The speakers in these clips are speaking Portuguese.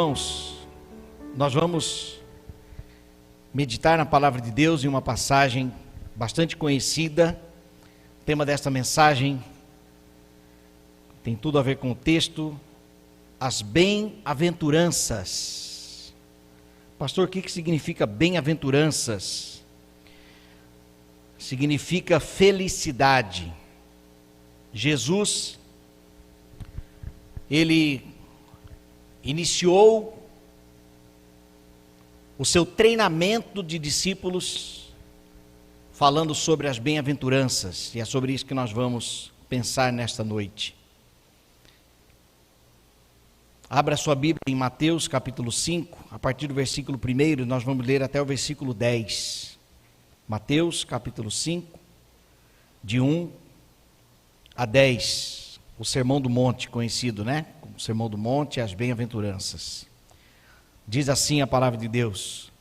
Irmãos, nós vamos meditar na palavra de Deus em uma passagem bastante conhecida. O tema desta mensagem tem tudo a ver com o texto, as bem-aventuranças. Pastor, o que significa bem-aventuranças? Significa felicidade. Jesus, ele iniciou o seu treinamento de discípulos falando sobre as bem-aventuranças, e é sobre isso que nós vamos pensar nesta noite. Abra sua Bíblia em Mateus capítulo 5, a partir do versículo 1, nós vamos ler até o versículo 10. Mateus capítulo 5, de 1 a 10, o Sermão do Monte, conhecido, né? Como Sermão do Monte e as bem-aventuranças. Diz assim a palavra de Deus: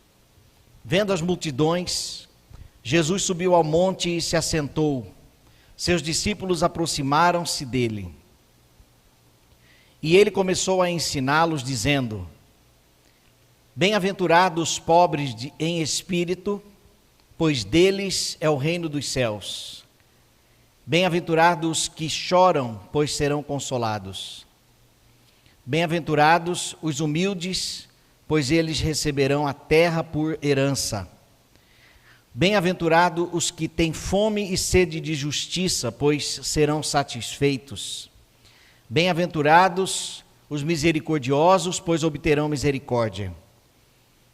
vendo as multidões, Jesus subiu ao monte e se assentou. Seus discípulos aproximaram-se dele. E ele começou a ensiná-los, dizendo: bem-aventurados os pobres em espírito, pois deles é o reino dos céus. Bem-aventurados os que choram, pois serão consolados. Bem-aventurados os humildes, pois eles receberão a terra por herança. Bem-aventurados os que têm fome e sede de justiça, pois serão satisfeitos. Bem-aventurados os misericordiosos, pois obterão misericórdia.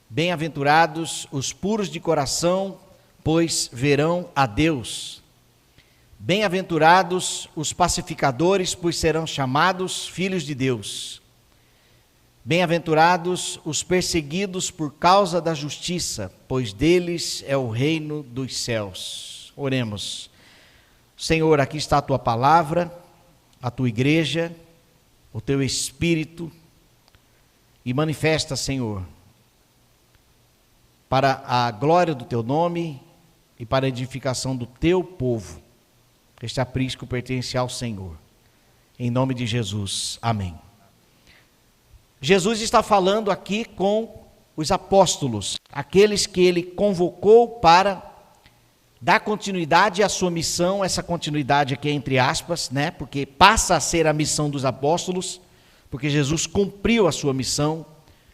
Bem-aventurados os puros de coração, pois verão a Deus. Bem-aventurados os pacificadores, pois serão chamados filhos de Deus. Bem-aventurados os perseguidos por causa da justiça, pois deles é o reino dos céus. Oremos. Senhor, aqui está a tua palavra, a tua igreja, o teu Espírito, e manifesta, Senhor, para a glória do teu nome e para a edificação do teu povo. Este aprisco pertence ao Senhor. Em nome de Jesus, amém. Jesus está falando aqui com os apóstolos, aqueles que ele convocou para dar continuidade à sua missão. Essa continuidade aqui é entre aspas, né? Porque passa a ser a missão dos apóstolos, porque Jesus cumpriu a sua missão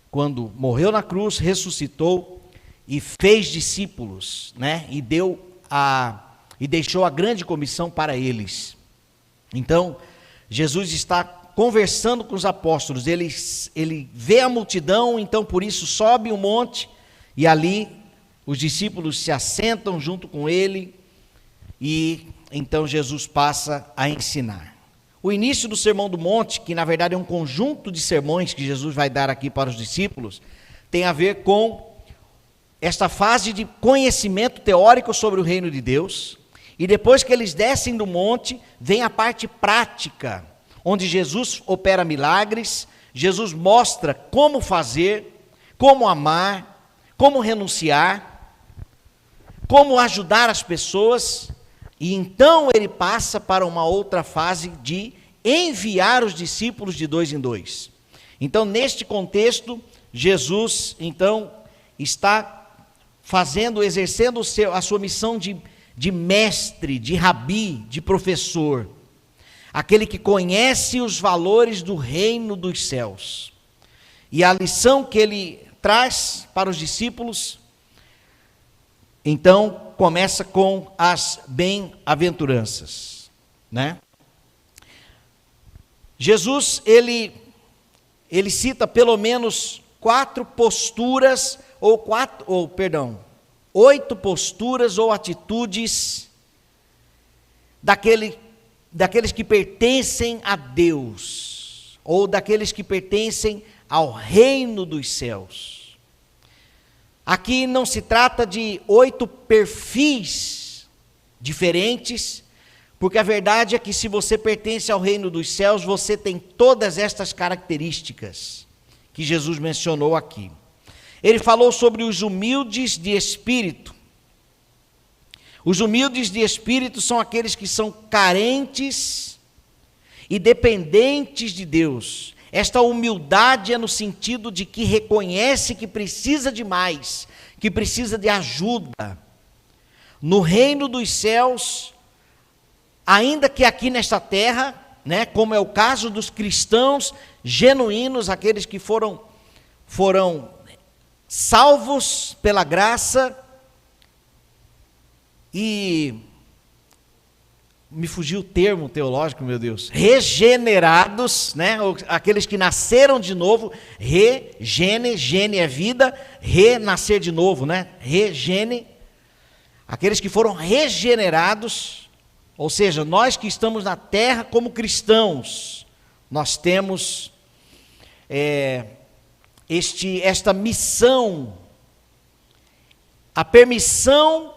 quando morreu na cruz, ressuscitou e fez discípulos, né? E deixou a grande comissão para eles. Então, Jesus está conversando com os apóstolos, ele vê a multidão, então por isso sobe um monte, e ali os discípulos se assentam junto com ele, e então Jesus passa a ensinar. O início do Sermão do Monte, que na verdade é um conjunto de sermões que Jesus vai dar aqui para os discípulos, tem a ver com esta fase de conhecimento teórico sobre o reino de Deus, e depois que eles descem do monte, vem a parte prática, onde Jesus opera milagres, Jesus mostra como fazer, como amar, como renunciar, como ajudar as pessoas, e então ele passa para uma outra fase de enviar os discípulos de 2 em 2. Então, neste contexto, Jesus, então, está exercendo a sua missão de mestre, de rabi, de professor, aquele que conhece os valores do reino dos céus. E a lição que ele traz para os discípulos, então, começa com as bem-aventuranças, né? Jesus, ele cita pelo menos 8 posturas ou atitudes daqueles que pertencem a Deus, ou daqueles que pertencem ao reino dos céus. Aqui não se trata de 8 perfis diferentes, porque a verdade é que se você pertence ao reino dos céus, você tem todas estas características que Jesus mencionou aqui. Ele falou sobre os humildes de espírito. Os humildes de espírito são aqueles que são carentes e dependentes de Deus. Esta humildade é no sentido de que reconhece que precisa de mais, que precisa de ajuda. No reino dos céus, ainda que aqui nesta terra, né, como é o caso dos cristãos genuínos, aqueles que foram salvos pela graça e me fugiu o termo teológico, meu Deus, regenerados, né, aqueles que nasceram de novo, gene é vida, renascer de novo, né, aqueles que foram regenerados, ou seja, nós que estamos na terra como cristãos, nós temos esta missão, a permissão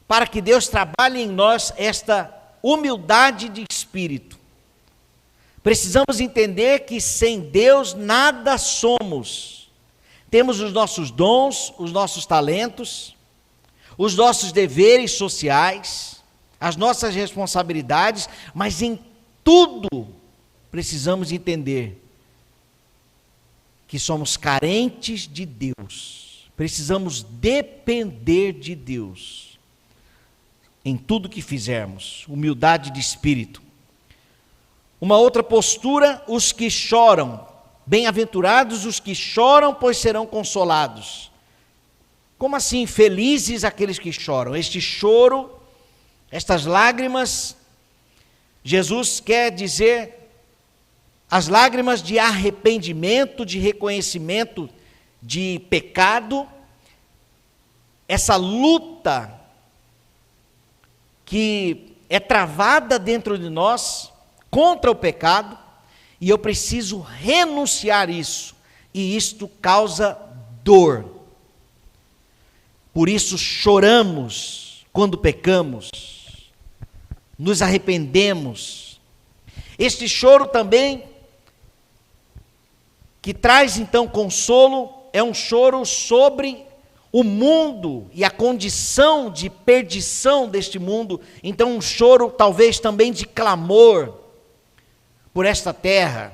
para que Deus trabalhe em nós esta humildade de espírito. Precisamos entender que sem Deus nada somos. Temos os nossos dons, os nossos talentos, os nossos deveres sociais, as nossas responsabilidades, mas em tudo precisamos entender que somos carentes de Deus. Precisamos depender de Deus em tudo que fizermos, humildade de espírito. Uma outra postura, os que choram, bem-aventurados os que choram, pois serão consolados. Como assim, felizes aqueles que choram? Este choro, estas lágrimas, Jesus quer dizer, as lágrimas de arrependimento, de reconhecimento de pecado, essa luta que é travada dentro de nós contra o pecado, e eu preciso renunciar isso, e isto causa dor. Por isso choramos quando pecamos, nos arrependemos. Este choro também, que traz então consolo, é um choro sobre o mundo e a condição de perdição deste mundo. Então um choro talvez também de clamor por esta terra,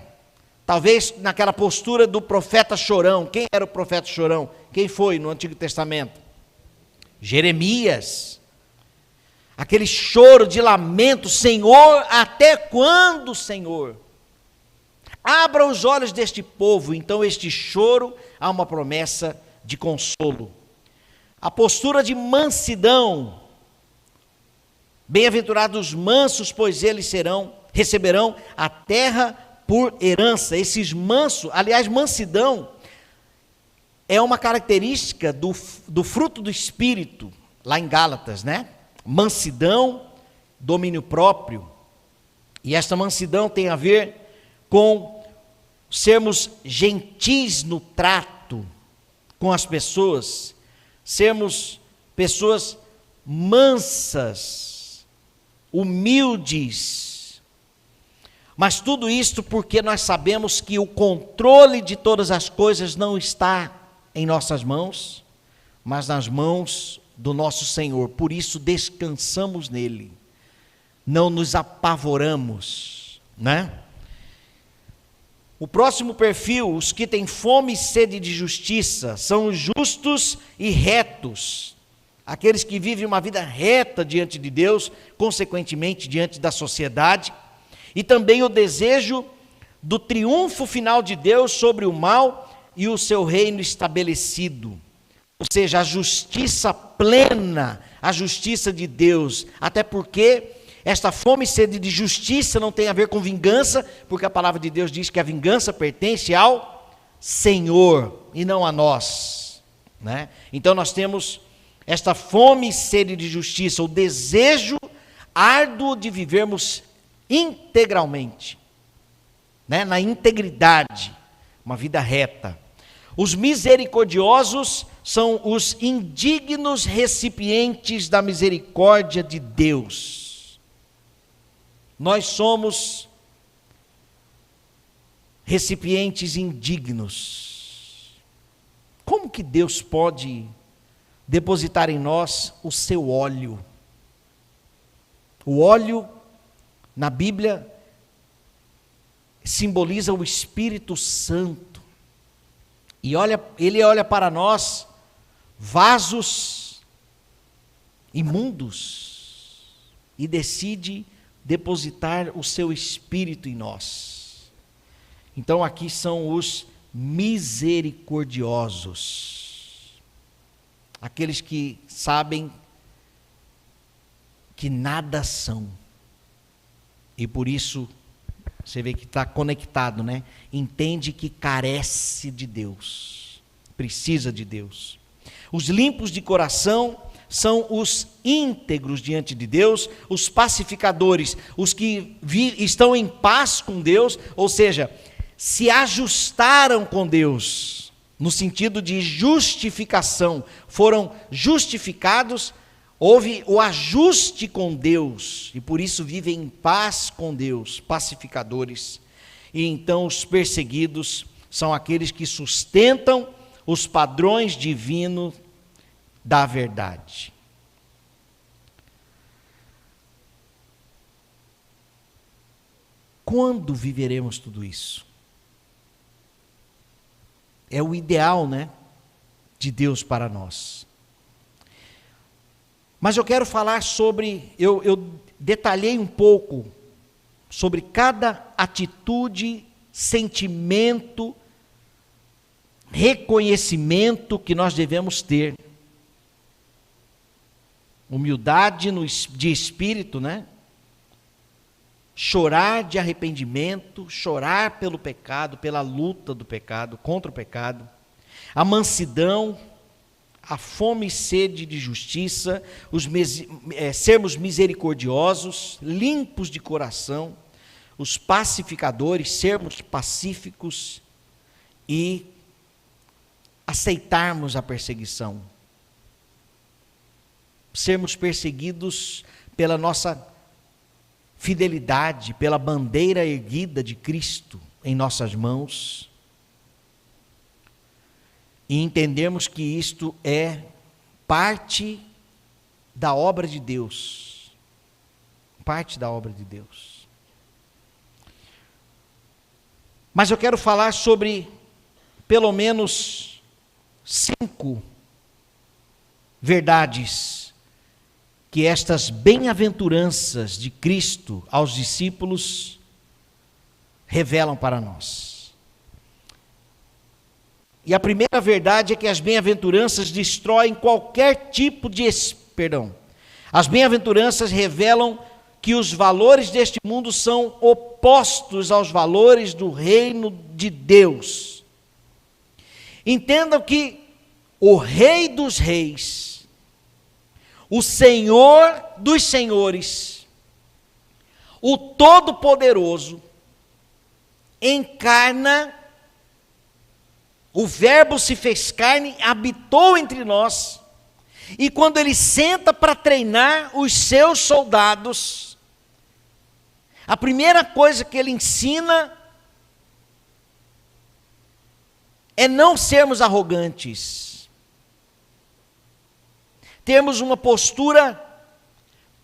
talvez naquela postura do profeta chorão. Quem era o profeta chorão? Quem foi no Antigo Testamento? Jeremias. Aquele choro de lamento: Senhor, até quando, Senhor? Abra os olhos deste povo. Então este choro, há uma promessa de consolo. A postura de mansidão: bem-aventurados os mansos, pois eles receberão a terra por herança. Esses mansos, aliás, mansidão é uma característica do fruto do Espírito, lá em Gálatas, né? Mansidão, domínio próprio. E esta mansidão tem a ver com sermos gentis no trato com as pessoas, sermos pessoas mansas, humildes. Mas tudo isto porque nós sabemos que o controle de todas as coisas não está em nossas mãos, mas nas mãos do nosso Senhor. Por isso descansamos nele, não nos apavoramos, né? O próximo perfil, os que têm fome e sede de justiça, são os justos e retos, aqueles que vivem uma vida reta diante de Deus, consequentemente diante da sociedade, e também o desejo do triunfo final de Deus sobre o mal e o seu reino estabelecido, ou seja, a justiça plena, a justiça de Deus, até porque esta fome e sede de justiça não tem a ver com vingança, porque a palavra de Deus diz que a vingança pertence ao Senhor e não a nós, né? Então nós temos esta fome e sede de justiça, o desejo árduo de vivermos integralmente, né? Na integridade, uma vida reta. Os misericordiosos são os indignos recipientes da misericórdia de Deus. Nós somos recipientes indignos. Como que Deus pode depositar em nós o seu óleo? O óleo, na Bíblia, simboliza o Espírito Santo. E ele olha para nós, vasos imundos, e decide depositar o seu Espírito em nós. Então aqui são os misericordiosos, aqueles que sabem que nada são, e por isso, você vê que está conectado, né? Entende que carece de Deus, precisa de Deus. Os limpos de coração são os íntegros diante de Deus, os pacificadores, os que estão em paz com Deus, ou seja, se ajustaram com Deus, no sentido de justificação, foram justificados, houve o ajuste com Deus, e por isso vivem em paz com Deus, pacificadores. E então os perseguidos são aqueles que sustentam os padrões divinos da verdade. Quando viveremos tudo isso? É o ideal, né, de Deus para nós. Mas eu quero falar sobre, eu detalhei um pouco sobre cada atitude, sentimento, reconhecimento que nós devemos ter. Humildade de espírito, né? Chorar de arrependimento, chorar pelo pecado, pela luta do pecado, contra o pecado. A mansidão, a fome e sede de justiça, sermos misericordiosos, limpos de coração, os pacificadores, sermos pacíficos e aceitarmos a perseguição. Sermos perseguidos pela nossa fidelidade, pela bandeira erguida de Cristo em nossas mãos, e entendermos que isto é parte da obra de Deus, parte da obra de Deus. Mas eu quero falar sobre pelo menos 5 verdades que estas bem-aventuranças de Cristo aos discípulos revelam para nós. E a primeira verdade é que as bem-aventuranças destroem qualquer tipo de... As bem-aventuranças revelam que os valores deste mundo são opostos aos valores do reino de Deus. Entendam que o Rei dos Reis, o Senhor dos Senhores, o Todo-Poderoso, encarna, o Verbo se fez carne, habitou entre nós, e quando ele senta para treinar os seus soldados, a primeira coisa que ele ensina é não sermos arrogantes, termos uma postura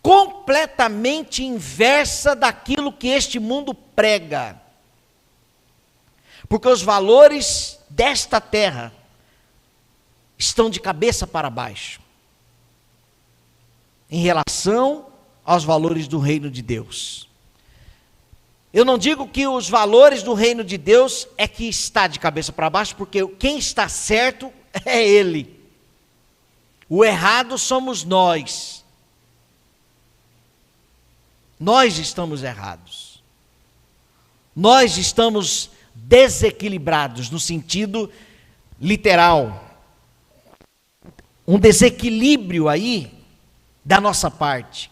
completamente inversa daquilo que este mundo prega. Porque os valores desta terra estão de cabeça para baixo, em relação aos valores do reino de Deus. Eu não digo que os valores do reino de Deus é que está de cabeça para baixo, porque quem está certo é Ele. O errado somos nós. Nós estamos errados. Nós estamos desequilibrados no sentido literal. Um desequilíbrio aí da nossa parte.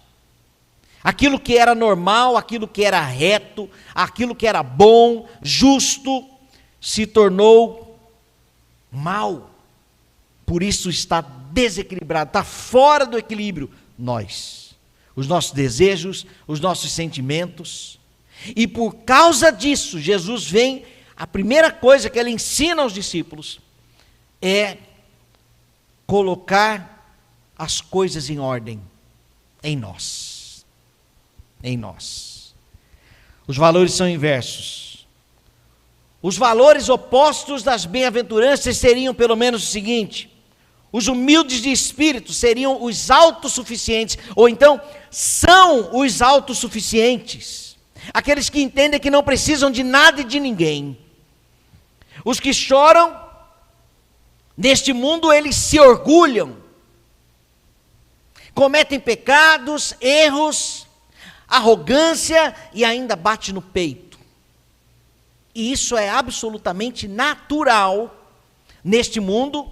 Aquilo que era normal, aquilo que era reto, aquilo que era bom, justo, se tornou mal. Por isso está desequilibrado, está fora do equilíbrio. Nós, os nossos desejos, os nossos sentimentos. E por causa disso, Jesus vem, a primeira coisa que ele ensina aos discípulos é colocar as coisas em ordem em nós. Em nós. Os valores são inversos. Os valores opostos das bem-aventuranças seriam pelo menos o seguinte: os humildes de espírito seriam os autossuficientes, ou então são os autossuficientes, aqueles que entendem que não precisam de nada e de ninguém. Os que choram neste mundo, eles se orgulham, cometem pecados, erros, arrogância e ainda bate no peito. E isso é absolutamente natural neste mundo,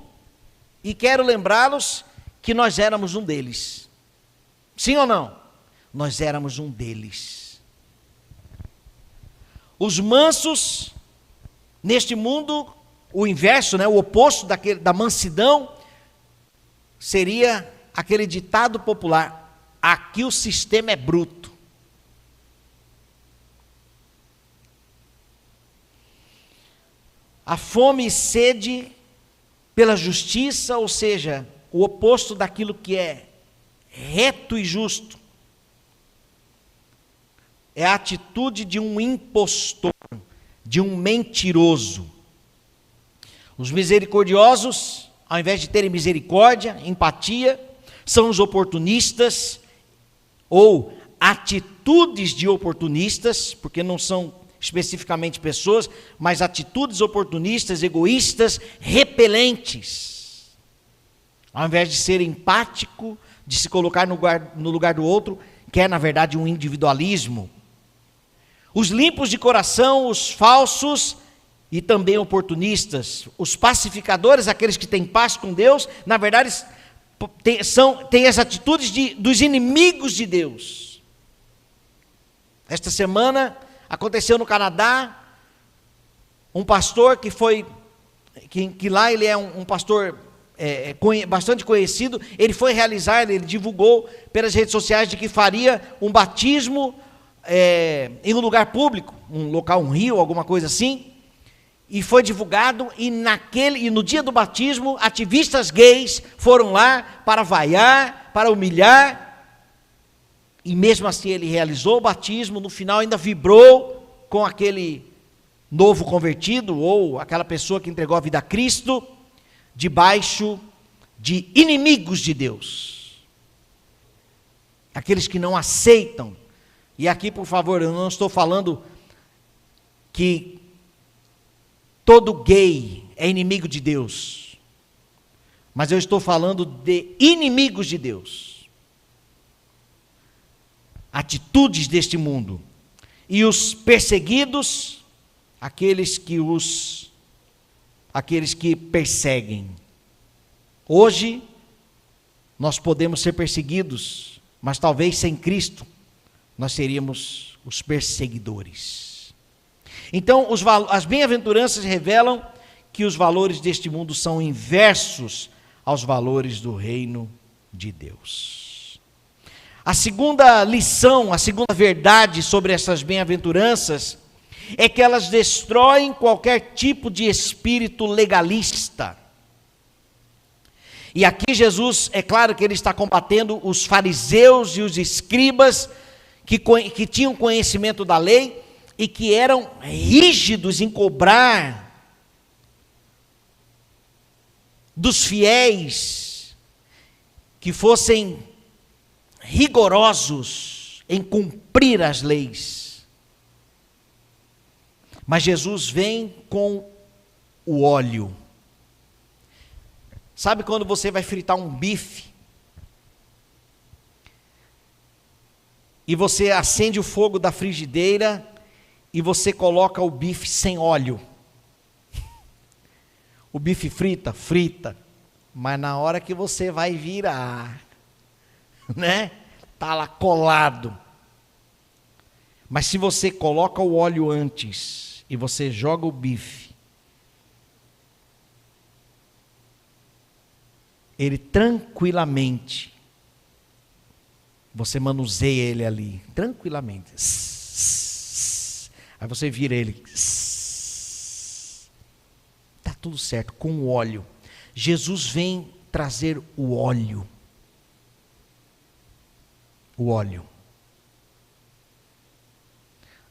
e quero lembrá-los que nós éramos um deles. Sim ou não? Nós éramos um deles. Os mansos, neste mundo, o inverso, o oposto da mansidão, seria aquele ditado popular: aqui o sistema é bruto. A fome e sede pela justiça, ou seja, o oposto daquilo que é reto e justo, é a atitude de um impostor, de um mentiroso. Os misericordiosos, ao invés de terem misericórdia, empatia, são os oportunistas, ou atitudes de oportunistas, porque não são especificamente pessoas, mas atitudes oportunistas, egoístas, repelentes. Ao invés de ser empático, de se colocar no lugar do outro, quer na verdade um individualismo. Os limpos de coração, os falsos e também oportunistas. Os pacificadores, aqueles que têm paz com Deus, na verdade têm as atitudes dos inimigos de Deus. Esta semana aconteceu no Canadá, um pastor que lá ele é um pastor bastante conhecido, ele ele divulgou pelas redes sociais de que faria um batismo em um lugar público, um local, um rio, alguma coisa assim, e foi divulgado, e no dia do batismo, ativistas gays foram lá para vaiar, para humilhar, e mesmo assim ele realizou o batismo, no final ainda vibrou com aquele novo convertido, ou aquela pessoa que entregou a vida a Cristo, debaixo de inimigos de Deus. Aqueles que não aceitam. E aqui, por favor, eu não estou falando que todo gay é inimigo de Deus, mas eu estou falando de inimigos de Deus. Atitudes deste mundo. E os perseguidos, aqueles que perseguem. Hoje nós podemos ser perseguidos, mas talvez sem Cristo nós seríamos os perseguidores. Então as bem-aventuranças revelam que os valores deste mundo são inversos aos valores do reino de Deus. A segunda lição, a segunda verdade sobre essas bem-aventuranças é que elas destroem qualquer tipo de espírito legalista. E aqui Jesus, é claro que ele está combatendo os fariseus e os escribas que tinham conhecimento da lei e que eram rígidos em cobrar dos fiéis que fossem rigorosos em cumprir as leis. Mas Jesus vem com o óleo. Sabe quando você vai fritar um bife e você acende o fogo da frigideira e você coloca o bife sem óleo? O bife frita, mas na hora que você vai virar, tá lá colado. Mas se você coloca o óleo antes e você joga o bife, ele tranquilamente, você manuseia ele ali, tranquilamente. Aí você vira ele. Está tudo certo, com o óleo. Jesus vem trazer o óleo. O óleo.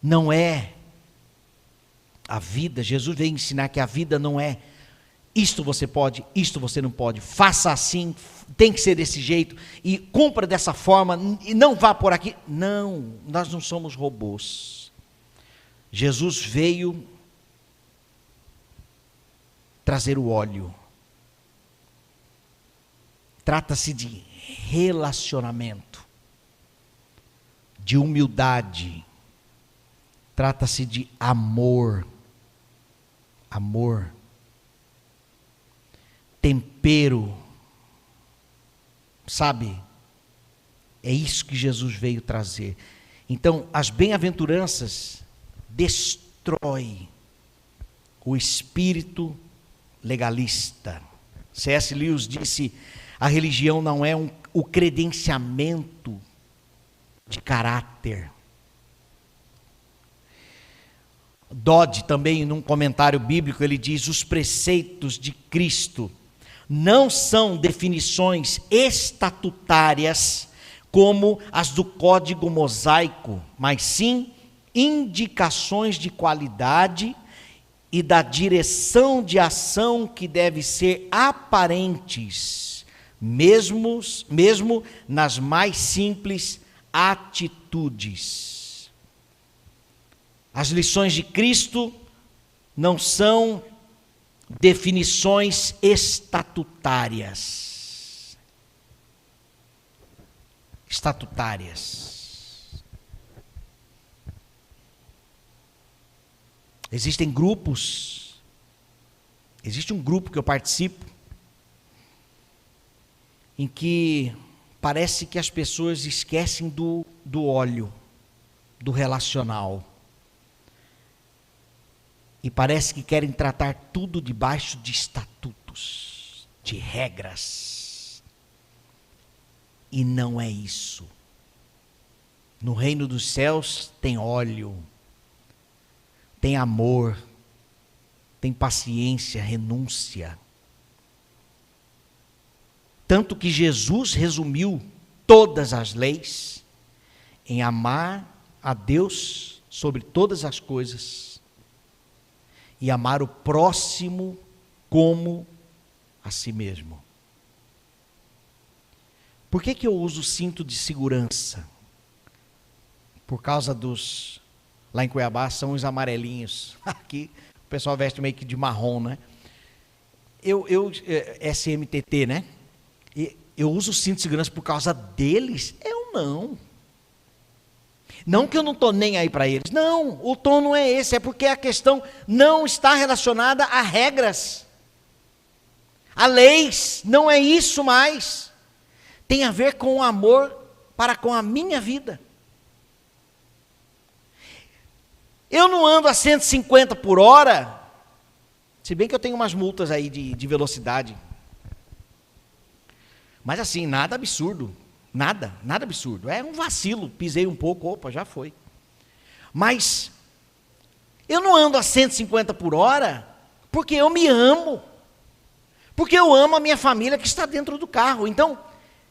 Não é A vida, Jesus veio ensinar que a vida não é isto você pode, isto você não pode, faça assim, tem que ser desse jeito, e cumpra dessa forma, e não vá por aqui. Não, nós não somos robôs. Jesus veio trazer o óleo. Trata-se de relacionamento, de humildade, trata-se de amor, tempero, sabe? É isso que Jesus veio trazer. Então, as bem-aventuranças destrói o espírito legalista. C.S. Lewis disse: a religião não é o credenciamento de caráter. Dodd também, num comentário bíblico, ele diz: os preceitos de Cristo não são definições estatutárias como as do Código Mosaico, mas sim indicações de qualidade e da direção de ação que deve ser aparentes, mesmo nas mais simples atitudes. As lições de Cristo não são definições estatutárias. Existem grupos, existe um grupo que eu participo, em que parece que as pessoas esquecem do óleo, do relacional. E parece que querem tratar tudo debaixo de estatutos, de regras. E não é isso. No reino dos céus tem óleo, tem amor, tem paciência, renúncia. Tanto que Jesus resumiu todas as leis em amar a Deus sobre todas as coisas e amar o próximo como a si mesmo. Por que eu uso cinto de segurança? Por causa dos... Lá em Cuiabá são os amarelinhos. Aqui o pessoal veste meio que de marrom, né? SMTT, né? Eu uso o cinto de segurança por causa deles? Eu não. Não que eu não estou nem aí para eles. Não, o tom não é esse. É porque a questão não está relacionada a regras, a leis. Não é isso mais. Tem a ver com o amor para com a minha vida. Eu não ando a 150 por hora, se bem que eu tenho umas multas aí de velocidade. Mas assim, nada absurdo. Nada absurdo. É um vacilo, pisei um pouco, opa, já foi. Mas eu não ando a 150 por hora porque eu me amo. Porque eu amo a minha família que está dentro do carro. Então,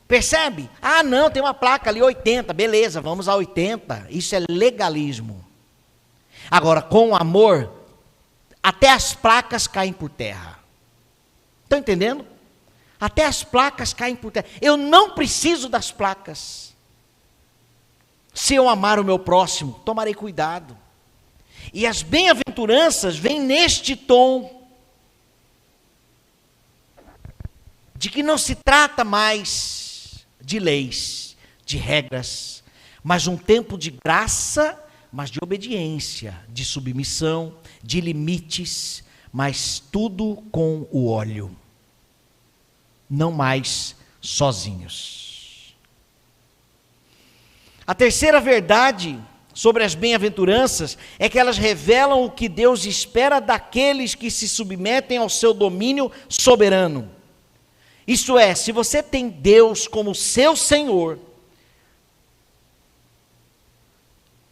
percebe? Ah, não, tem uma placa ali 80, beleza, vamos a 80. Isso é legalismo. Agora, com amor, até as placas caem por terra. Estão entendendo? Até as placas caem por terra. Eu não preciso das placas. Se eu amar o meu próximo, tomarei cuidado. E as bem-aventuranças vêm neste tom, de que não se trata mais de leis, de regras, mas um tempo de graça, mas de obediência, de submissão, de limites, mas tudo com o óleo. Não mais sozinhos. A terceira verdade sobre as bem-aventuranças é que elas revelam o que Deus espera daqueles que se submetem ao seu domínio soberano. Isto é, se você tem Deus como seu Senhor,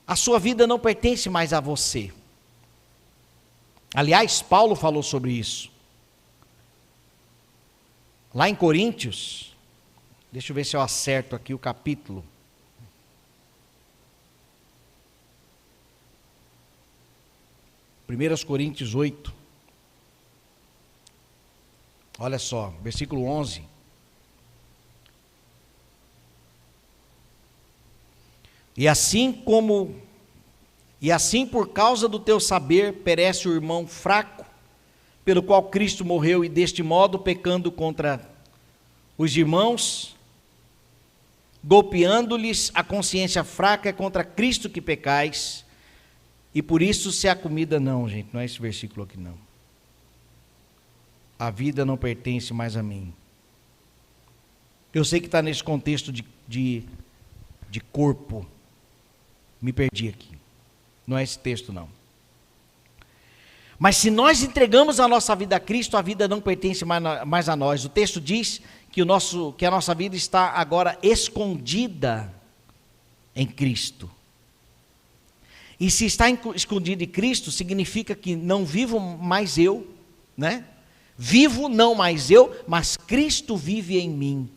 a sua vida não pertence mais a você. Aliás, Paulo falou sobre isso. Lá em Coríntios, deixa eu ver se eu acerto aqui o capítulo. 1 Coríntios 8. Olha só, versículo 11. E assim por causa do teu saber perece o irmão fraco, pelo qual Cristo morreu, e deste modo, pecando contra os irmãos, golpeando-lhes a consciência fraca, é contra Cristo que pecais, e por isso se a comida não, gente, não é esse versículo aqui não. A vida não pertence mais a mim. Eu sei que está nesse contexto de corpo. Me perdi aqui. Não é esse texto não. Mas se nós entregamos a nossa vida a Cristo, a vida não pertence mais a nós. O texto diz que a nossa vida está agora escondida em Cristo. E se está escondida em Cristo, significa que não vivo mais eu, né? Vivo não mais eu, mas Cristo vive em mim.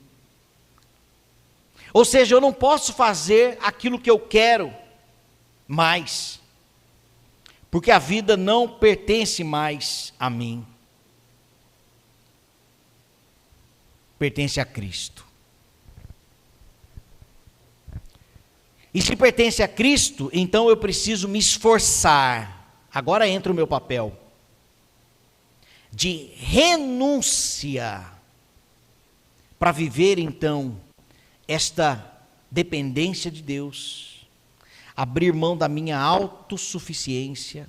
Ou seja, eu não posso fazer aquilo que eu quero mais, porque a vida não pertence mais a mim, pertence a Cristo. E se pertence a Cristo, então eu preciso me esforçar. Agora entra o meu papel de renúncia para viver então esta dependência de Deus, abrir mão da minha autossuficiência,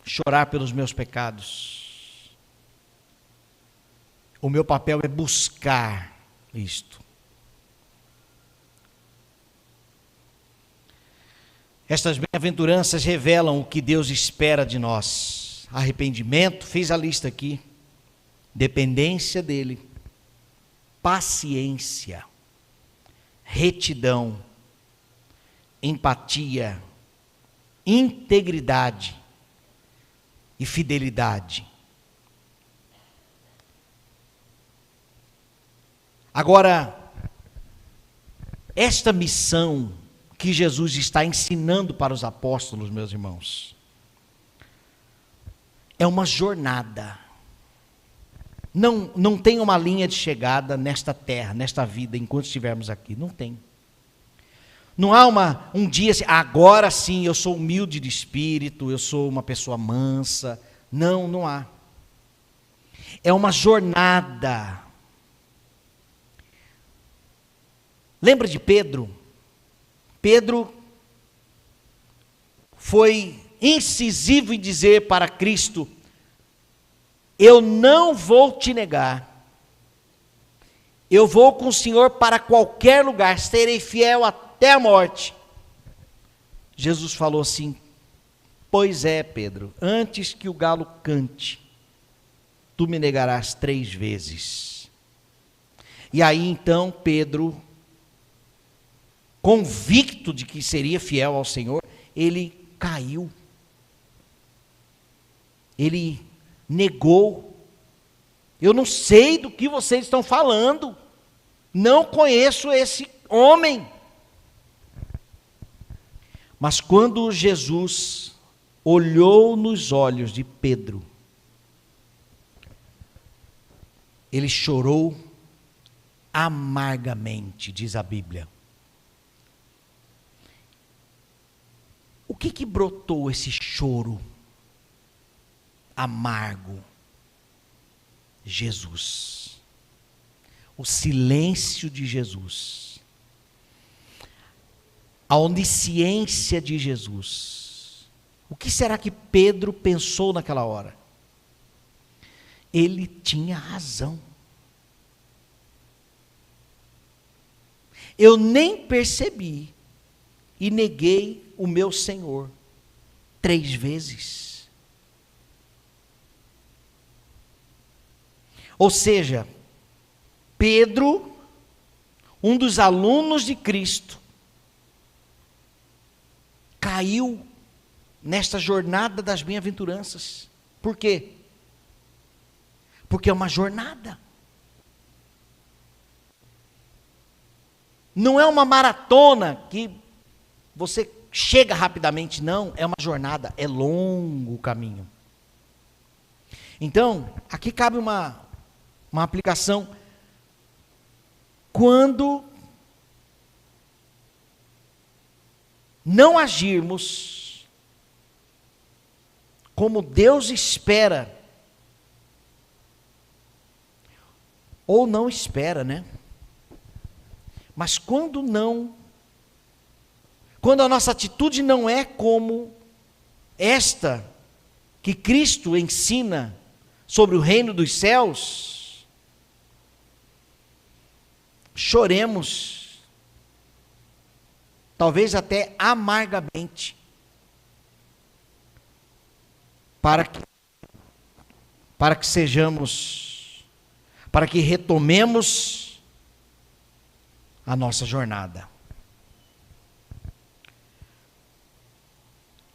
chorar pelos meus pecados. O meu papel é buscar isto. Estas bem-aventuranças revelam o que Deus espera de nós. Arrependimento, fez a lista aqui, dependência dele, paciência, retidão, empatia, integridade e fidelidade. Agora, esta missão que Jesus está ensinando para os apóstolos, meus irmãos, é uma jornada. Não tem uma linha de chegada nesta terra, nesta vida, enquanto estivermos aqui. Não tem. Não há um dia assim, agora sim eu sou humilde de espírito, eu sou uma pessoa mansa. Não há. É uma jornada. Lembra de Pedro? Pedro foi incisivo em dizer para Cristo: eu não vou te negar, eu vou com o Senhor para qualquer lugar, serei fiel até a morte. Jesus falou assim: pois é, Pedro, antes que o galo cante, tu me negarás 3 vezes. E aí então Pedro, convicto de que seria fiel ao Senhor, ele caiu. Ele negou. Eu não sei do que vocês estão falando. Não conheço esse homem. Mas quando Jesus olhou nos olhos de Pedro, ele chorou amargamente, diz a Bíblia. O que brotou esse choro amargo? Jesus. O silêncio de Jesus. A onisciência de Jesus. O que será que Pedro pensou naquela hora? Ele tinha razão. Eu nem percebi e neguei o meu Senhor 3 vezes. Ou seja, Pedro, um dos alunos de Cristo, caiu nesta jornada das bem-aventuranças. Por quê? Porque é uma jornada. Não é uma maratona que você chega rapidamente, não, é uma jornada, é longo o caminho. Então, aqui cabe uma aplicação. Quando não agirmos como Deus espera, ou não espera, né? Mas quando a nossa atitude não é como esta que Cristo ensina sobre o reino dos céus, choremos, talvez até amargamente, para que retomemos a nossa jornada.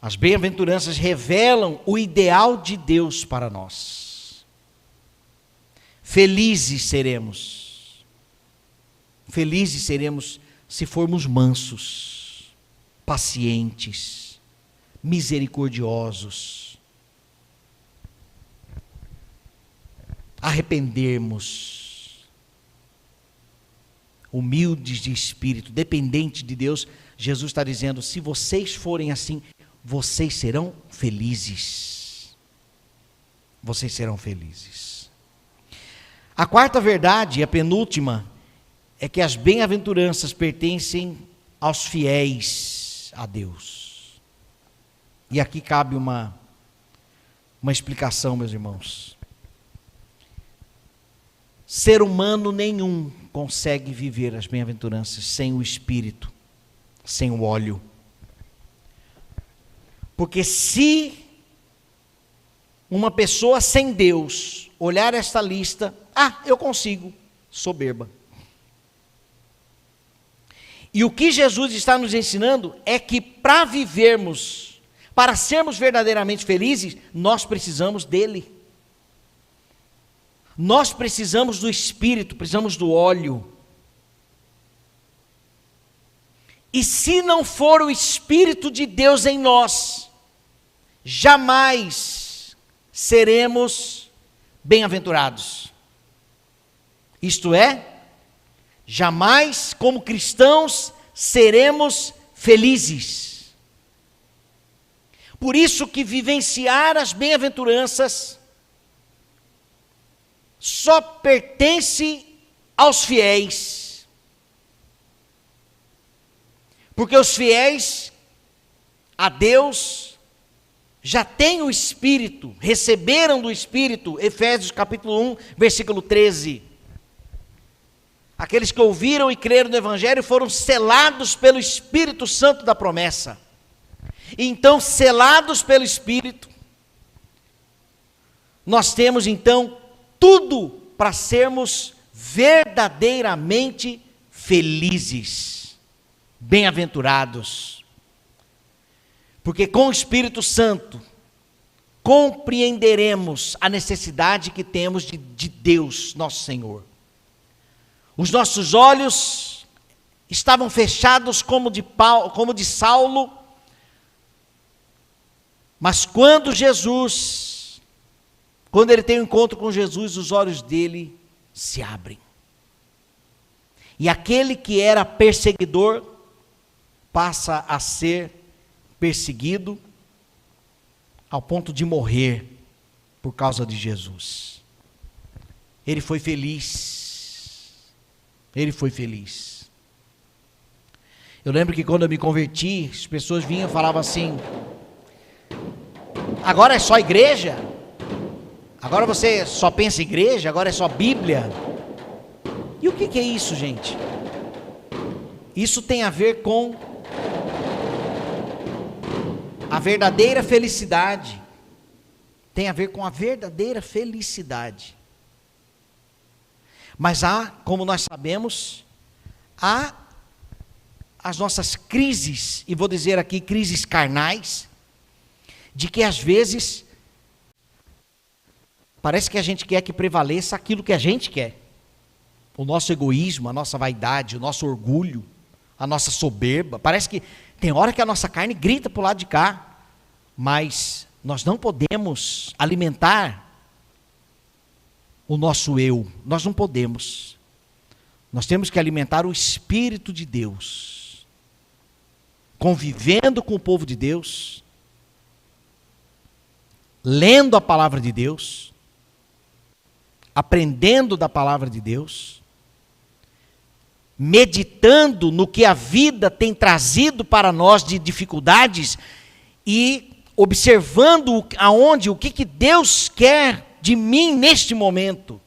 As bem-aventuranças revelam o ideal de Deus para nós. Felizes seremos se formos mansos, pacientes, misericordiosos, arrependermos, humildes de espírito, dependentes de Deus. Jesus está dizendo, se vocês forem assim, vocês serão felizes. Vocês serão felizes. A quarta verdade, a penúltima, é que as bem-aventuranças pertencem aos fiéis a Deus. E aqui cabe uma explicação, meus irmãos. Ser humano nenhum consegue viver as bem-aventuranças sem o Espírito, sem o óleo. Porque se uma pessoa sem Deus olhar esta lista, eu consigo, soberba. E o que Jesus está nos ensinando é que para vivermos, para sermos verdadeiramente felizes, nós precisamos dele. Nós precisamos do Espírito, precisamos do óleo. E se não for o Espírito de Deus em nós, jamais seremos bem-aventurados. Isto é, jamais, como cristãos, seremos felizes. Por isso que vivenciar as bem-aventuranças só pertence aos fiéis. Porque os fiéis a Deus já têm o Espírito, receberam do Espírito, Efésios capítulo 1, versículo 13. Aqueles que ouviram e creram no Evangelho foram selados pelo Espírito Santo da promessa. Então, selados pelo Espírito, nós temos então tudo para sermos verdadeiramente felizes, bem-aventurados. Porque com o Espírito Santo compreenderemos a necessidade que temos de Deus, nosso Senhor. Os nossos olhos estavam fechados como de Saulo, mas quando ele tem um encontro com Jesus, os olhos dele se abrem. E aquele que era perseguidor passa a ser perseguido ao ponto de morrer por causa de Jesus. Ele foi feliz. Ele foi feliz. Eu lembro que quando eu me converti, as pessoas vinham e falavam assim: agora é só igreja? Agora você só pensa em igreja? Agora é só Bíblia? E o que é isso, gente? Isso tem a ver com a verdadeira felicidade. Tem a ver com a verdadeira felicidade. Mas como nós sabemos, há as nossas crises, e vou dizer aqui crises carnais, de que às vezes parece que a gente quer que prevaleça aquilo que a gente quer. O nosso egoísmo, a nossa vaidade, o nosso orgulho, a nossa soberba. Parece que Tem hora que a nossa carne grita para o lado de cá, mas nós não podemos alimentar o nosso eu. Nós não podemos. Nós temos que alimentar o Espírito de Deus, convivendo com o povo de Deus, lendo a palavra de Deus, aprendendo da palavra de Deus, meditando no que a vida tem trazido para nós de dificuldades e observando o que Deus quer de mim neste momento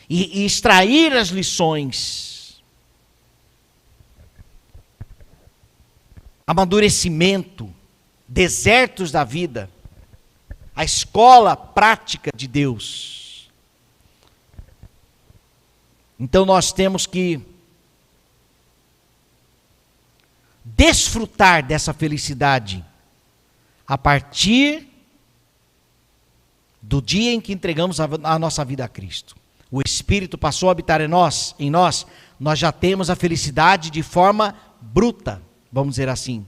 e extrair as lições. Amadurecimento, desertos da vida, a escola prática de Deus. Então nós temos que desfrutar dessa felicidade a partir do dia em que entregamos a nossa vida a Cristo. O Espírito passou a habitar em nós já temos a felicidade de forma bruta, vamos dizer assim,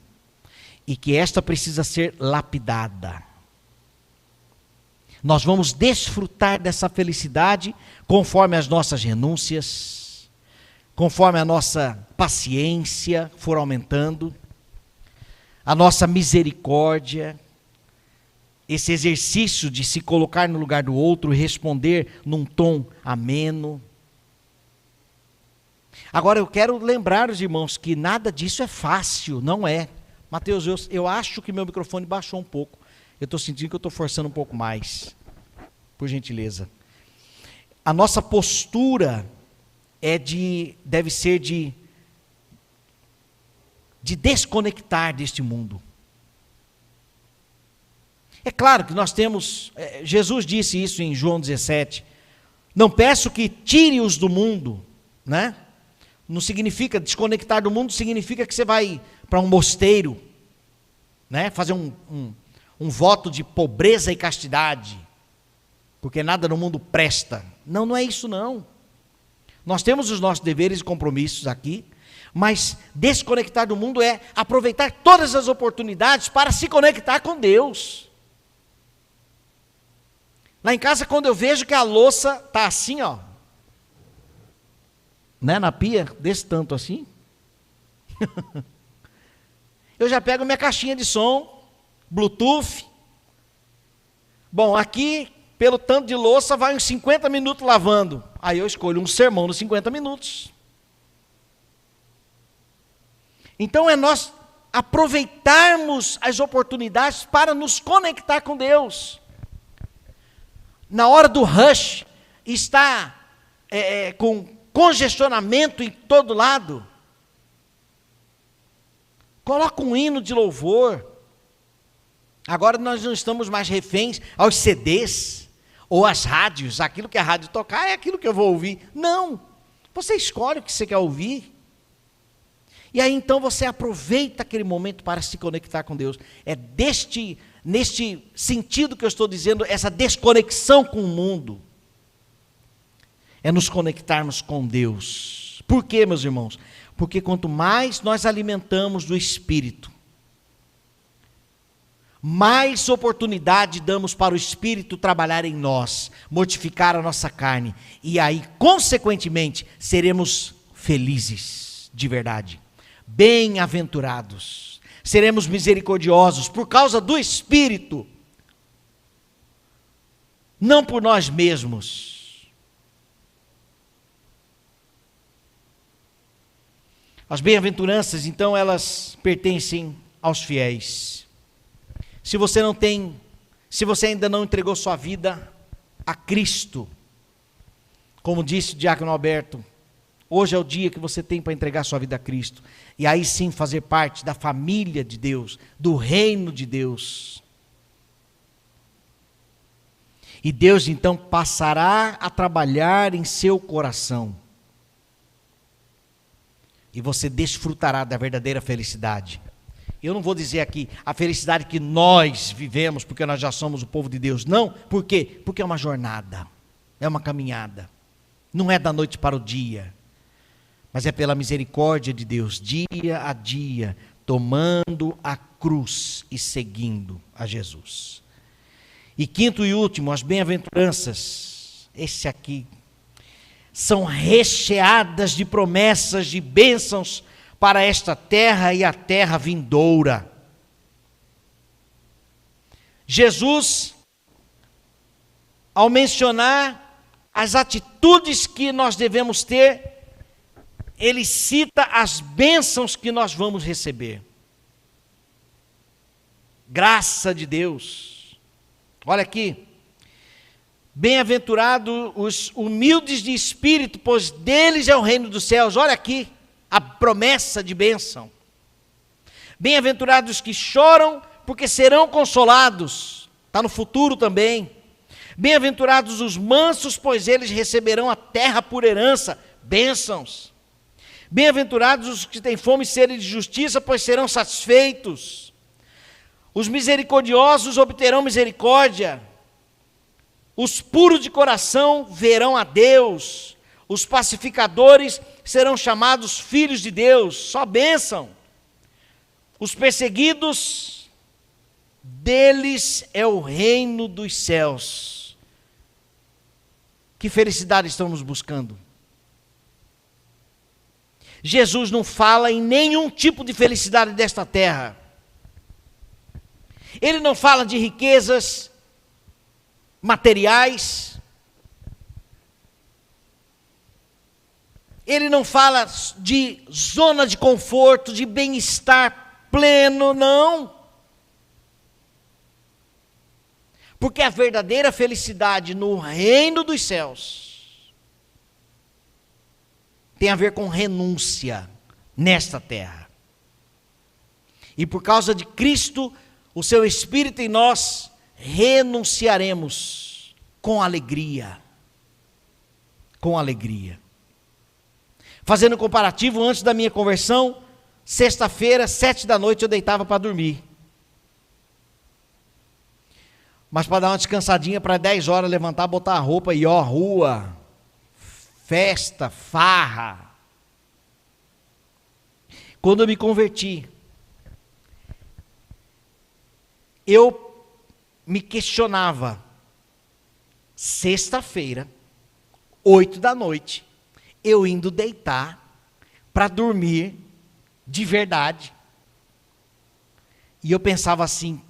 e que esta precisa ser lapidada. Nós vamos desfrutar dessa felicidade conforme as nossas renúncias, conforme a nossa paciência for aumentando, a nossa misericórdia, esse exercício de se colocar no lugar do outro e responder num tom ameno. Agora eu quero lembrar os irmãos que nada disso é fácil, não é. Mateus, eu acho que meu microfone baixou um pouco. Eu estou sentindo que eu estou forçando um pouco mais. Por gentileza. A nossa postura deve ser de desconectar deste mundo. É claro que nós temos, Jesus disse isso em João 17, não peço que tire-os do mundo, né? Não significa, desconectar do mundo significa que você vai para um mosteiro, né? Fazer um voto de pobreza e castidade, porque nada no mundo presta. Não, não é isso não. Nós temos os nossos deveres e compromissos aqui, mas desconectar do mundo é aproveitar todas as oportunidades para se conectar com Deus. Lá em casa, quando eu vejo que a louça está assim, ó, né, na pia, desse tanto assim, eu já pego minha caixinha de som, Bluetooth. Bom, aqui, pelo tanto de louça, vai uns 50 minutos lavando. Aí eu escolho um sermão nos 50 minutos. Então é nós aproveitarmos as oportunidades para nos conectar com Deus. Na hora do rush, está com congestionamento em todo lado. Coloca um hino de louvor. Agora nós não estamos mais reféns aos CDs ou às rádios. Aquilo que a rádio tocar é aquilo que eu vou ouvir. Não. Você escolhe o que você quer ouvir. E aí então você aproveita aquele momento para se conectar com Deus. É neste sentido que eu estou dizendo, essa desconexão com o mundo. É nos conectarmos com Deus. Por quê, meus irmãos? Porque quanto mais nós alimentamos do Espírito, mais oportunidade damos para o Espírito trabalhar em nós, mortificar a nossa carne, e aí, consequentemente, seremos felizes, de verdade, bem-aventurados, seremos misericordiosos por causa do Espírito, não por nós mesmos. As bem-aventuranças, então, elas pertencem aos fiéis. Se você ainda não entregou sua vida a Cristo, como disse o diácono Alberto, hoje é o dia que você tem para entregar sua vida a Cristo, e aí sim fazer parte da família de Deus, do reino de Deus. E Deus então passará a trabalhar em seu coração, e você desfrutará da verdadeira felicidade. Eu não vou dizer aqui a felicidade que nós vivemos, porque nós já somos o povo de Deus. Não, por quê? Porque é uma jornada, é uma caminhada. Não é da noite para o dia, mas é pela misericórdia de Deus, dia a dia, tomando a cruz e seguindo a Jesus. E quinto e último, as bem-aventuranças. Esse aqui são recheadas de promessas, de bênçãos para esta terra e a terra vindoura. Jesus, ao mencionar as atitudes que nós devemos ter, ele cita as bênçãos que nós vamos receber. Graça de Deus. Olha aqui. Bem-aventurados os humildes de espírito, pois deles é o reino dos céus. Olha aqui a promessa de bênção. Bem-aventurados os que choram, porque serão consolados. Está no futuro também. Bem-aventurados os mansos, pois eles receberão a terra por herança. Bênçãos. Bem-aventurados os que têm fome e sede de justiça, pois serão satisfeitos. Os misericordiosos obterão misericórdia. Os puros de coração verão a Deus. Os pacificadores serão chamados filhos de Deus. Só bênção. Os perseguidos, deles é o reino dos céus. Que felicidade estamos buscando? Jesus não fala em nenhum tipo de felicidade desta terra. Ele não fala de riquezas materiais. Ele não fala de zona de conforto, de bem-estar pleno, não. Porque a verdadeira felicidade no reino dos céus tem a ver com renúncia nesta terra. E por causa de Cristo, o seu Espírito em nós, renunciaremos com alegria. Com alegria. Fazendo um comparativo, antes da minha conversão, sexta-feira, 7h eu deitava para dormir. Mas para dar uma descansadinha, para 10h levantar, botar a roupa e ó, rua, festa, farra. Quando eu me converti, eu me questionava, sexta-feira, 8h, eu indo deitar para dormir de verdade. E eu pensava assim,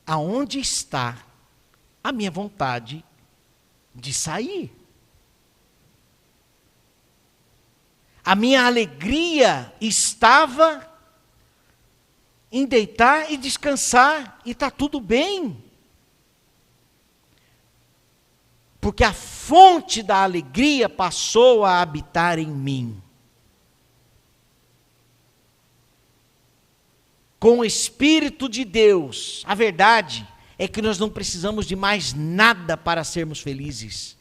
aonde está a minha vontade de sair? A minha alegria estava em deitar e descansar, e está tudo bem. Porque a fonte da alegria passou a habitar em mim. Com o Espírito de Deus, a verdade é que nós não precisamos de mais nada para sermos felizes.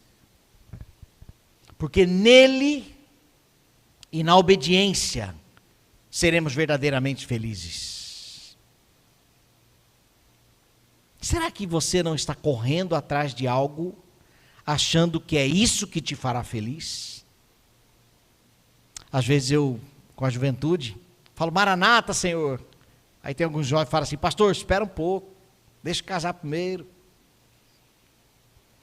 Porque nele e na obediência seremos verdadeiramente felizes. Será que você não está correndo atrás de algo, achando que é isso que te fará feliz? Às vezes eu, com a juventude, falo, Maranata, Senhor. Aí tem alguns jovens que falam assim, pastor, espera um pouco, deixa eu casar primeiro.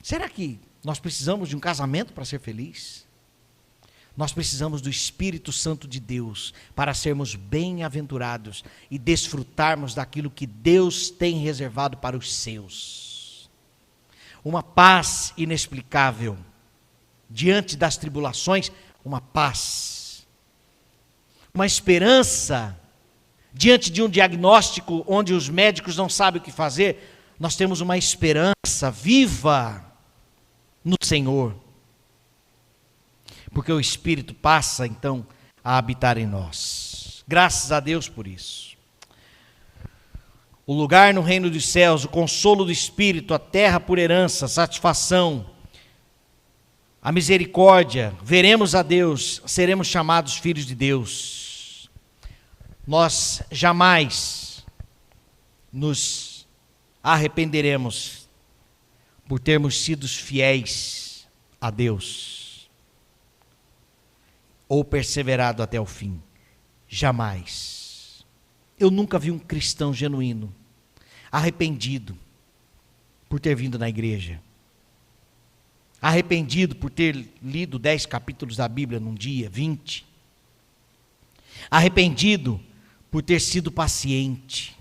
Será que nós precisamos de um casamento para ser feliz? Nós precisamos do Espírito Santo de Deus para sermos bem-aventurados e desfrutarmos daquilo que Deus tem reservado para os seus. Uma paz inexplicável diante das tribulações, uma paz. Uma esperança diante de um diagnóstico onde os médicos não sabem o que fazer, nós temos uma esperança viva no Senhor. Porque o Espírito passa, então, a habitar em nós. Graças a Deus por isso. O lugar no reino dos céus, o consolo do Espírito, a terra por herança, satisfação, a misericórdia, veremos a Deus, seremos chamados filhos de Deus. Nós jamais nos arrependeremos por termos sido fiéis a Deus ou perseverado até o fim. Jamais. Eu nunca vi um cristão genuíno, arrependido por ter vindo na igreja, arrependido por ter lido 10 capítulos da Bíblia num dia, 20, arrependido por ter sido paciente.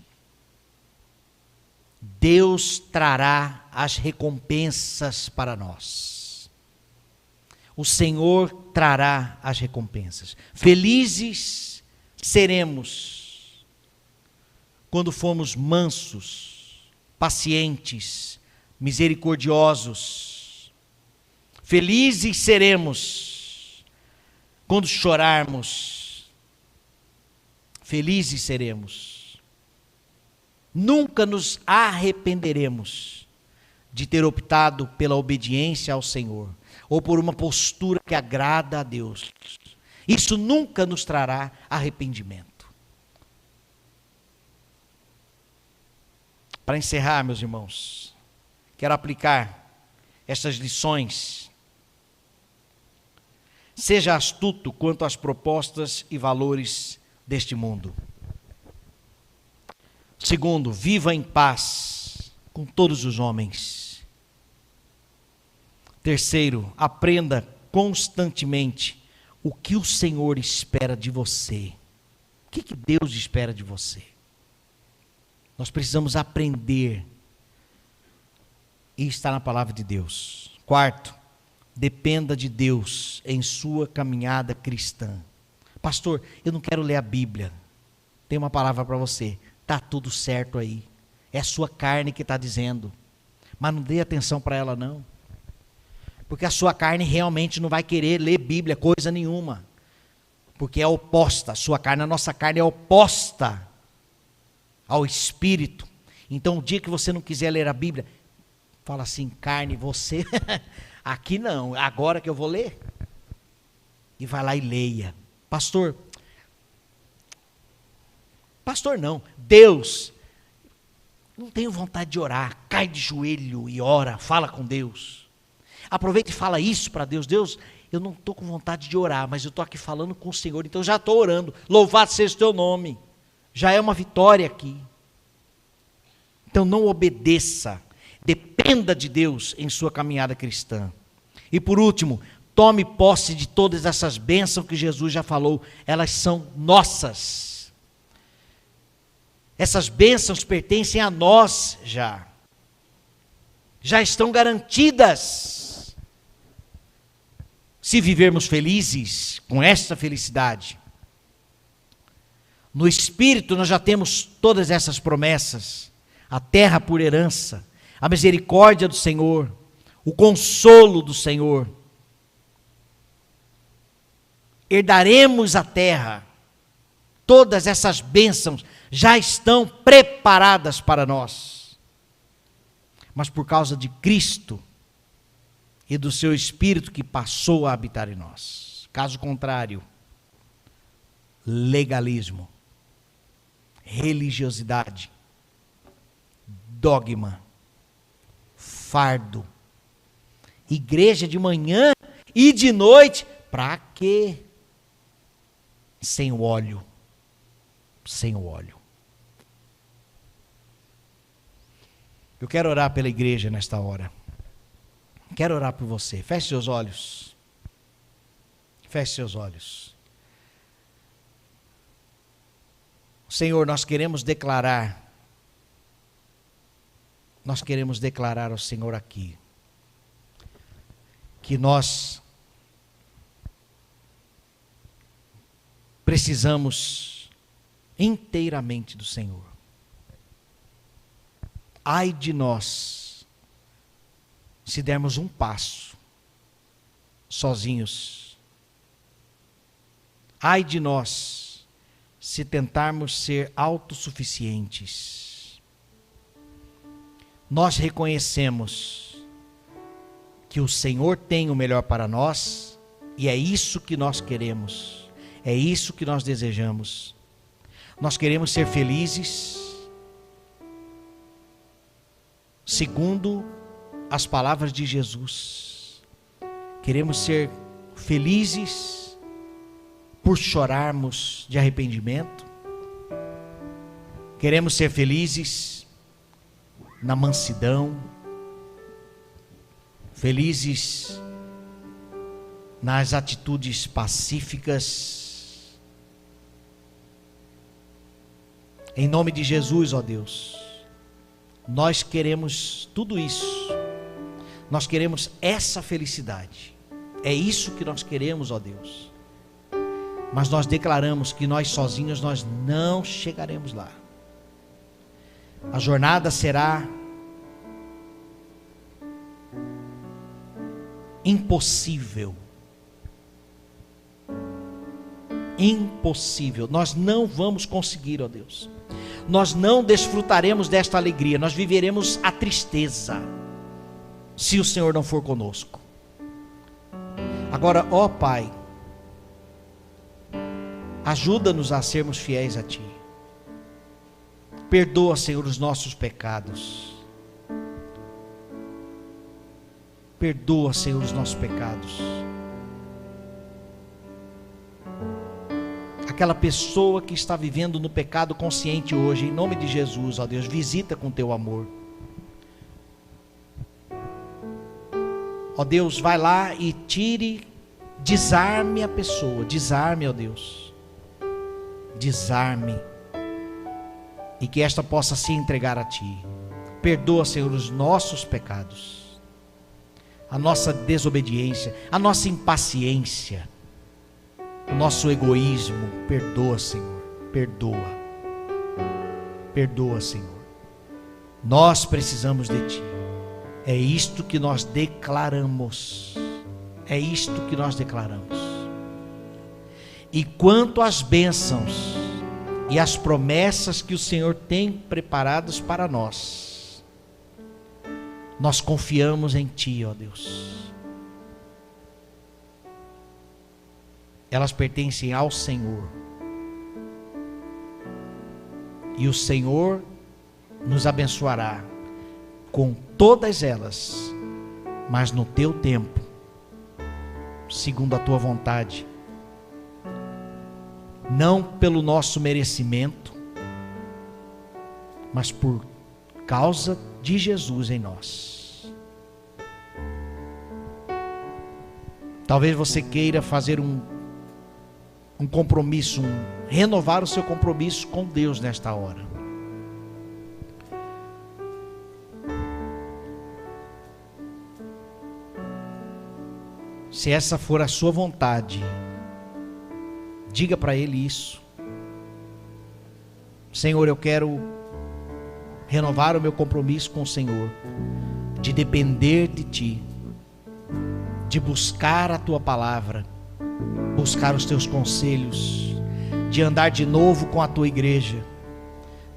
Deus trará as recompensas para nós. O Senhor trará as recompensas. Felizes seremos quando formos mansos, pacientes, misericordiosos. Felizes seremos quando chorarmos. Felizes seremos. Nunca nos arrependeremos de ter optado pela obediência ao Senhor, ou por uma postura que agrada a Deus. Isso nunca nos trará arrependimento. Para encerrar, meus irmãos, quero aplicar essas lições. Seja astuto quanto às propostas e valores deste mundo. Segundo, viva em paz com todos os homens. Terceiro, aprenda constantemente o que o Senhor espera de você. O que Deus espera de você? Nós precisamos aprender. E está na palavra de Deus. Quarto, dependa de Deus em sua caminhada cristã. Pastor, eu não quero ler a Bíblia. Tem uma palavra para você. Está tudo certo aí. É a sua carne que está dizendo. Mas não dê atenção para ela não. Porque a sua carne realmente não vai querer ler Bíblia, coisa nenhuma. Porque é oposta. A nossa carne é oposta ao Espírito. Então o dia que você não quiser ler a Bíblia, fala assim, carne, você, aqui não, agora que eu vou ler. E vai lá e leia. Pastor não, Deus, não tenho vontade de orar, cai de joelho e ora, fala com Deus. Aproveita e fala isso para Deus. Deus, eu não estou com vontade de orar, mas eu estou aqui falando com o Senhor, então já estou orando, louvado seja o teu nome, já é uma vitória aqui. Então não obedeça, dependa de Deus em sua caminhada cristã. E por último, tome posse de todas essas bênçãos que Jesus já falou, elas são nossas. Essas bênçãos pertencem a nós já. Já estão garantidas. Se vivermos felizes com esta felicidade. No Espírito nós já temos todas essas promessas. A terra por herança, a misericórdia do Senhor, o consolo do Senhor. Herdaremos a terra. Todas essas bênçãos já estão preparadas para nós. Mas por causa de Cristo e do seu Espírito que passou a habitar em nós. Caso contrário, legalismo, religiosidade, dogma, fardo, igreja de manhã e de noite, para quê? Sem o óleo. Sem o óleo. Eu quero orar pela igreja nesta hora. Quero orar por você. Feche seus olhos. Feche seus olhos. Senhor, nós queremos declarar ao Senhor aqui que nós precisamos inteiramente do Senhor. Ai de nós, se dermos um passo, sozinhos. Ai de nós, se tentarmos ser autossuficientes. Nós reconhecemos que o Senhor tem o melhor para nós, e é isso que nós queremos, é isso que nós desejamos. Nós queremos ser felizes, segundo as palavras de Jesus. Queremos ser felizes por chorarmos de arrependimento. Queremos ser felizes na mansidão, felizes nas atitudes pacíficas. Em nome de Jesus, ó Deus, nós queremos tudo isso. Nós queremos essa felicidade. É isso que nós queremos, ó Deus. Mas nós declaramos que nós sozinhos nós não chegaremos lá. A jornada será impossível. Impossível. Nós não vamos conseguir, ó Deus. Nós não desfrutaremos desta alegria. Nós viveremos a tristeza se o Senhor não for conosco. Agora, ó Pai, ajuda-nos a sermos fiéis a Ti. Perdoa, Senhor, os nossos pecados. Perdoa, Senhor, os nossos pecados. Aquela pessoa que está vivendo no pecado consciente hoje, em nome de Jesus, ó Deus, visita com Teu amor. Ó Deus, vai lá e desarme a pessoa, desarme, ó Deus, desarme, e que esta possa se entregar a Ti. Perdoa, Senhor, os nossos pecados, a nossa desobediência, a nossa impaciência, o nosso egoísmo. Perdoa, Senhor, perdoa, perdoa, Senhor. Nós precisamos de Ti. É isto que nós declaramos. É isto que nós declaramos. E quanto às bênçãos e às promessas que o Senhor tem preparadas para nós, nós confiamos em Ti, ó Deus. Elas pertencem ao Senhor. E o Senhor nos abençoará com todas elas, mas no Teu tempo, segundo a Tua vontade, não pelo nosso merecimento, mas por causa de Jesus em nós. Talvez você queira fazer um compromisso, renovar o seu compromisso com Deus nesta hora. Se essa for a sua vontade, diga para Ele isso. Senhor, eu quero renovar o meu compromisso com o Senhor, de depender de Ti, de buscar a Tua palavra, buscar os Teus conselhos, de andar de novo com a Tua igreja,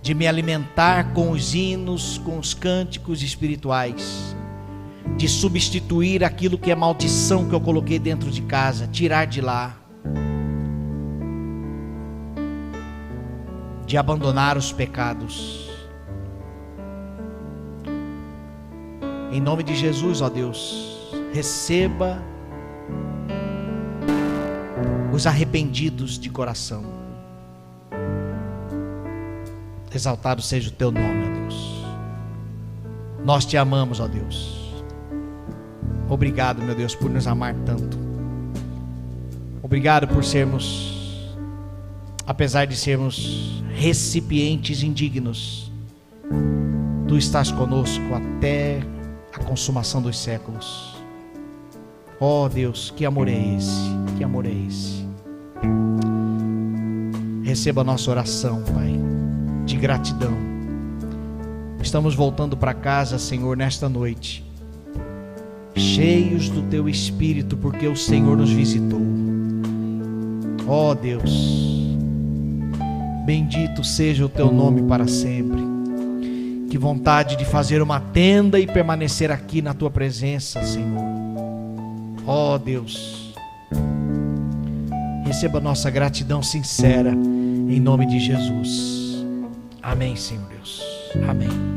de me alimentar com os hinos, com os cânticos espirituais, de substituir aquilo que é maldição que eu coloquei dentro de casa, tirar de lá, de abandonar os pecados. Em nome de Jesus, ó Deus, receba os arrependidos de coração. Exaltado seja o Teu nome, ó Deus. Nós Te amamos, ó Deus. Obrigado, meu Deus, por nos amar tanto. Obrigado por sermos, apesar de sermos recipientes indignos, Tu estás conosco até a consumação dos séculos. Oh Deus, que amor é esse? Que amor é esse? Receba a nossa oração, Pai, de gratidão. Estamos voltando para casa, Senhor, nesta noite, cheios do Teu Espírito, porque o Senhor nos visitou. Ó Deus, bendito seja o Teu nome para sempre. Que vontade de fazer uma tenda e permanecer aqui na Tua presença, Senhor. Ó Deus, receba nossa gratidão sincera, em nome de Jesus. Amém, Senhor Deus. Amém.